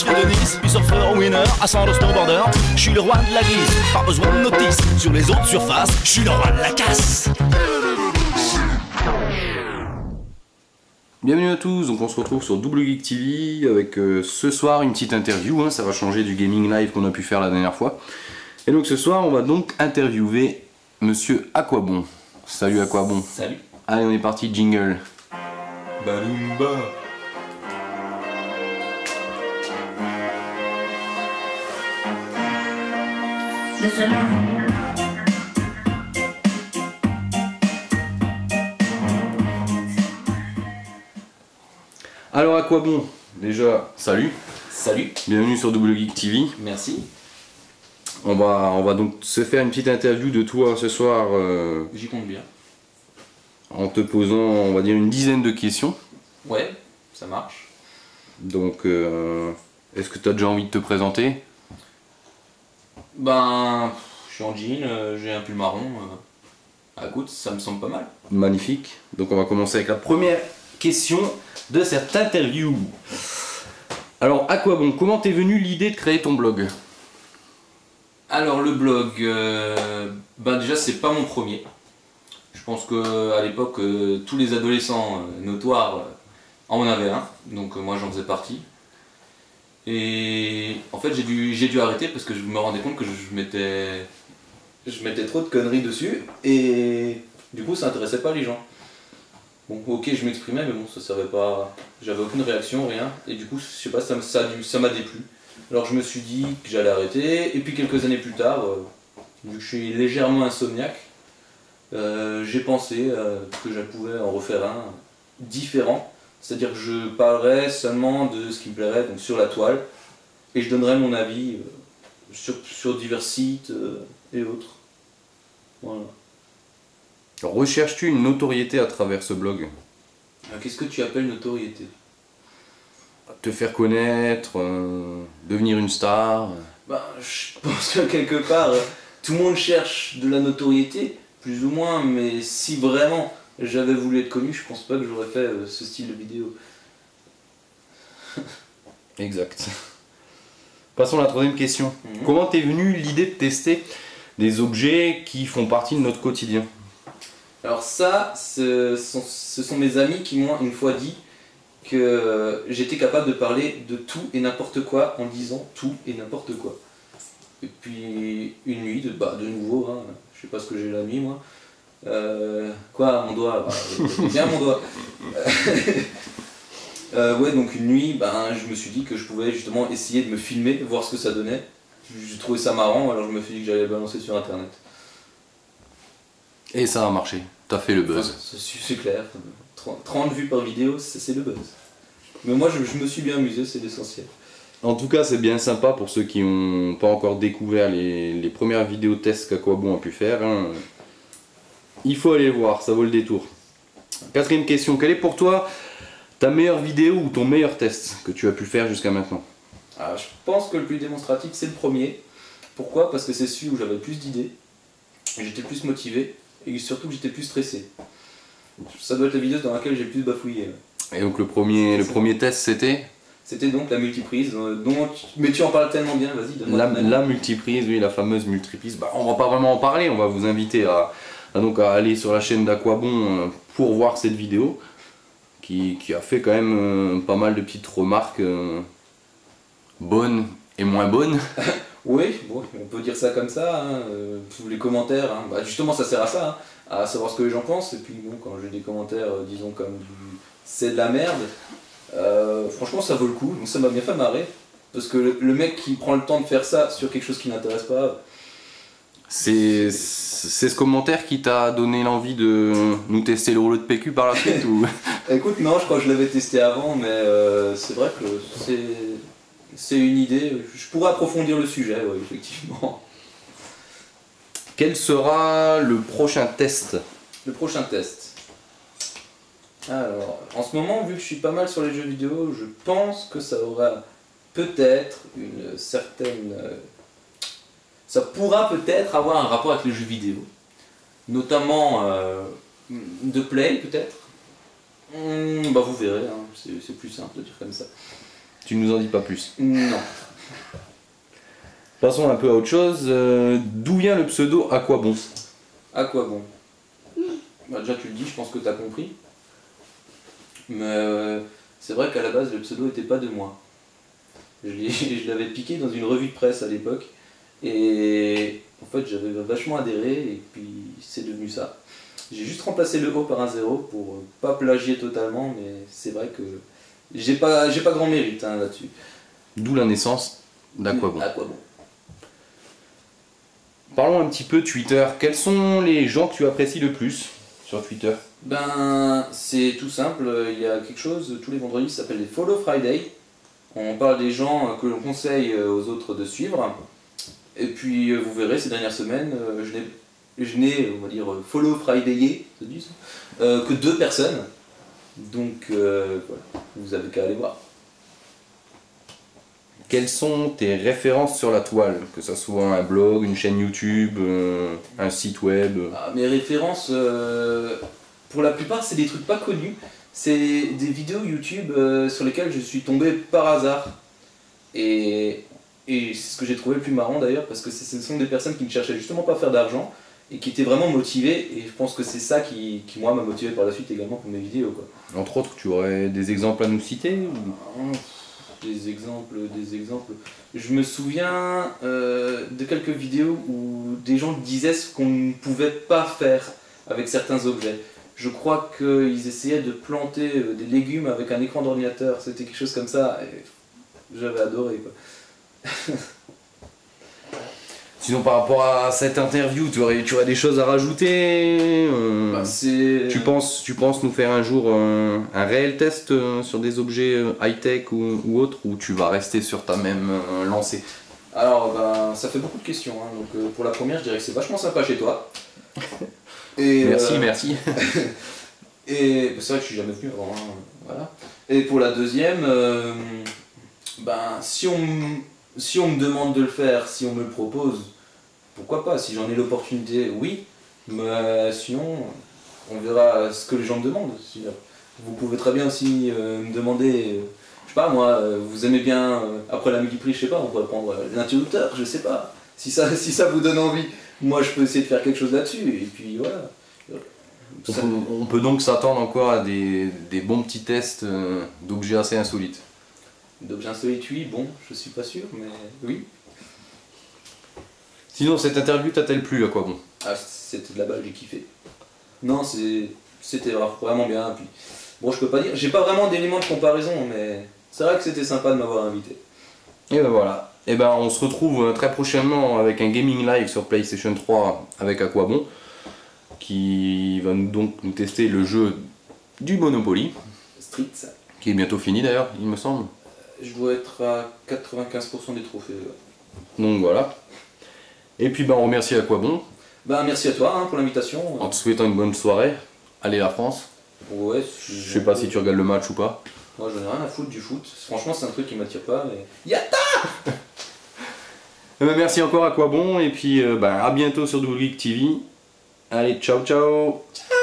je viens de Nice, du surfeur au winner, à Sando snowboarder. Je suis le roi de la glisse, pas besoin de notice. Sur les autres surfaces, je suis le roi de la casse. Bienvenue à tous, donc on se retrouve sur Double Geek TV avec ce soir une petite interview, ça va changer du gaming live qu'on a pu faire la dernière fois. Et donc ce soir on va donc interviewer Monsieur Aquabon. Salut Aquabon. Salut. Allez on est parti, jingle. Balumba. Alors Aquabon, déjà salut. Salut. Bienvenue sur Double Geek TV. Merci. On va donc se faire une petite interview de toi ce soir J'y compte bien. en te posant on va dire une dizaine de questions. Ouais, ça marche. Donc est-ce que tu as déjà envie de te présenter? Ben, je suis en jean, j'ai un pull marron. Ah, écoute, ça me semble pas mal. Magnifique. Donc on va commencer avec la première question de cette interview. Alors Aquabon, comment t'es venue l'idée de créer ton blog? Alors le blog, ben déjà c'est pas mon premier. Je pense que à l'époque tous les adolescents notoires en avaient un, donc moi j'en faisais partie. Et en fait j'ai dû arrêter parce que je me rendais compte que je mettais trop de conneries dessus et du coup ça intéressait pas les gens. Bon ok je m'exprimais mais bon ça servait pas, j'avais aucune réaction, rien, et du coup je sais pas, ça m'a déplu. Alors je me suis dit que j'allais arrêter, et puis quelques années plus tard, vu que je suis légèrement insomniaque, j'ai pensé que je pouvais en refaire un différent, c'est-à-dire que je parlerais seulement de ce qui me plairait, donc sur la toile, et je donnerais mon avis sur divers sites et autres. Voilà. Recherches-tu une notoriété à travers ce blog? Qu'est-ce que tu appelles notoriété? Te faire connaître, devenir une star? Ben, je pense que quelque part, tout le monde cherche de la notoriété, plus ou moins, mais si vraiment j'avais voulu être connu, je pense pas que j'aurais fait ce style de vidéo. Exact. Passons à la troisième question. Comment t'es venue l'idée de tester des objets qui font partie de notre quotidien? Alors ça, ce sont mes amis qui m'ont une fois dit que j'étais capable de parler de tout et n'importe quoi en disant tout et n'importe quoi. Et puis une nuit, de nouveau, hein, je sais pas ce que j'ai la nuit moi. Quoi, mon doigt, bien mon doigt. Ouais, donc une nuit, je me suis dit que je pouvais justement essayer de me filmer, voir ce que ça donnait. J'ai trouvé ça marrant, alors je me suis dit que j'allais le balancer sur internet. Et ça a marché, t'as fait le buzz. Enfin, c'est clair, 30 vues par vidéo, c'est le buzz. Mais moi je me suis bien amusé, c'est l'essentiel. En tout cas c'est bien sympa pour ceux qui n'ont pas encore découvert les premières vidéos tests qu'Aquabon a pu faire. Hein. Il faut aller voir, ça vaut le détour. Quatrième question, quelle est pour toi ta meilleure vidéo ou ton meilleur test que tu as pu faire jusqu'à maintenant? Alors, je pense que le plus démonstratif c'est le premier. Pourquoi? Parce que c'est celui où j'avais le plus d'idées, j'étais le plus motivé et surtout que j'étais le plus stressé. Ça doit être la vidéo dans laquelle j'ai le plus bafouillé. Et donc le premier test c'était? C'était donc la multiprise, mais tu en parles tellement bien, vas-y donne-moi ton avis. La multiprise, oui, la fameuse multiprise. On va pas vraiment en parler, on va vous inviter à aller sur la chaîne d'Aquabon pour voir cette vidéo qui a fait quand même pas mal de petites remarques bonnes et moins bonnes. Oui, bon, on peut dire ça comme ça, hein, les commentaires, hein, justement ça sert à ça, hein, à savoir ce que les gens pensent, et puis bon, quand j'ai des commentaires, disons comme c'est de la merde, franchement ça vaut le coup, donc ça m'a bien fait marrer, parce que le mec qui prend le temps de faire ça sur quelque chose qui n'intéresse pas... C'est ce commentaire qui t'a donné l'envie de nous tester le rouleau de PQ par la suite ou... Écoute, non, je crois que je l'avais testé avant, mais c'est vrai que c'est une idée, je pourrais approfondir le sujet, oui, effectivement. Quel sera le prochain test? Le prochain test. Alors, en ce moment, vu que je suis pas mal sur les jeux vidéo, je pense que ça aura peut-être une certaine... ça pourra peut-être avoir un rapport avec les jeux vidéo. Notamment de play, peut-être. Vous verrez, hein, c'est plus simple de dire comme ça. Tu nous en dis pas plus. Non. Passons un peu à autre chose. D'où vient le pseudo À quoi bon? À quoi bon? Bah, déjà tu le dis, je pense que tu as compris. Mais c'est vrai qu'à la base le pseudo n'était pas de moi. Je l'avais piqué dans une revue de presse à l'époque. Et en fait j'avais vachement adhéré et puis c'est devenu ça. J'ai juste remplacé le O par un 0 pour pas plagier totalement, mais c'est vrai que j'ai pas grand mérite hein, là-dessus. D'où la naissance d'À quoi bon? À quoi bon? Parlons un petit peu Twitter. Quels sont les gens que tu apprécies le plus sur Twitter? Ben, c'est tout simple, il y a quelque chose tous les vendredis qui s'appelle les Follow Friday. On parle des gens que l'on conseille aux autres de suivre. Et puis vous verrez, ces dernières semaines, je n'ai, on va dire, Follow Fridayé, ça dit ça, que 2 personnes. Donc voilà, vous avez qu'à aller voir. Quelles sont tes références sur la toile? Que ça soit un blog, une chaîne YouTube, un site web? Ah, mes références, pour la plupart, c'est des trucs pas connus. C'est des vidéos YouTube sur lesquelles je suis tombé par hasard. Et c'est ce que j'ai trouvé le plus marrant d'ailleurs, parce que ce sont des personnes qui ne cherchaient justement pas à faire d'argent et qui étaient vraiment motivées. Et je pense que c'est ça qui moi, m'a motivé par la suite également pour mes vidéos, quoi. Entre autres, tu aurais des exemples à nous citer ou... Des exemples. Je me souviens de quelques vidéos où des gens disaient ce qu'on ne pouvait pas faire avec certains objets. Je crois qu'ils essayaient de planter des légumes avec un écran d'ordinateur. C'était quelque chose comme ça. Et j'avais adoré, quoi. Sinon, par rapport à cette interview, tu aurais des choses à rajouter Bah, tu penses nous faire un jour un réel test sur des objets high-tech ou autres, ou tu vas rester sur ta même lancée? Alors, ben, ça fait beaucoup de questions. Hein. Donc, pour la première, je dirais que c'est vachement sympa chez toi. Et, Merci. Et c'est vrai que je suis jamais venu avant. Hein. Voilà. Et pour la deuxième, ben, si on me demande de le faire, si on me le propose, pourquoi pas? Si j'en ai l'opportunité, oui. Mais sinon, on verra ce que les gens me demandent. Vous pouvez très bien aussi me demander, je sais pas moi, vous aimez bien, après la multiprise, je sais pas, on pourrait prendre l'interrupteur, je sais pas. Si ça vous donne envie, moi je peux essayer de faire quelque chose là-dessus, et puis voilà. On peut donc s'attendre encore à des bons petits tests d'objets assez insolites. D'objets insolites, oui, bon, je suis pas sûr, mais oui. Sinon, cette interview t'a-t-elle plu? À quoi bon? Ah, c'était de la balle, j'ai kiffé. Non, c'était vraiment bien. Puis, bon, je peux pas dire, j'ai pas vraiment d'éléments de comparaison, mais c'est vrai que c'était sympa de m'avoir invité. Et ben voilà. Et ben on se retrouve très prochainement avec un gaming live sur PlayStation 3 avec À quoi bon, qui va donc nous tester le jeu du Monopoly. Street, ça. Qui est bientôt fini d'ailleurs, il me semble. Je dois être à 95% des trophées. Donc voilà. Et puis ben on remercie À quoi bon. Ben, merci à toi hein, pour l'invitation. En te souhaitant une bonne soirée. Allez la France. Ouais, Je sais pas si tu regardes le match ou pas. Moi j'en ai rien à foutre du foot. Franchement c'est un truc qui m'attire pas. Mais... Yatta. Ben, merci encore À quoi bon et puis ben, à bientôt sur Double Geek TV. Allez, ciao ciao. Ciao.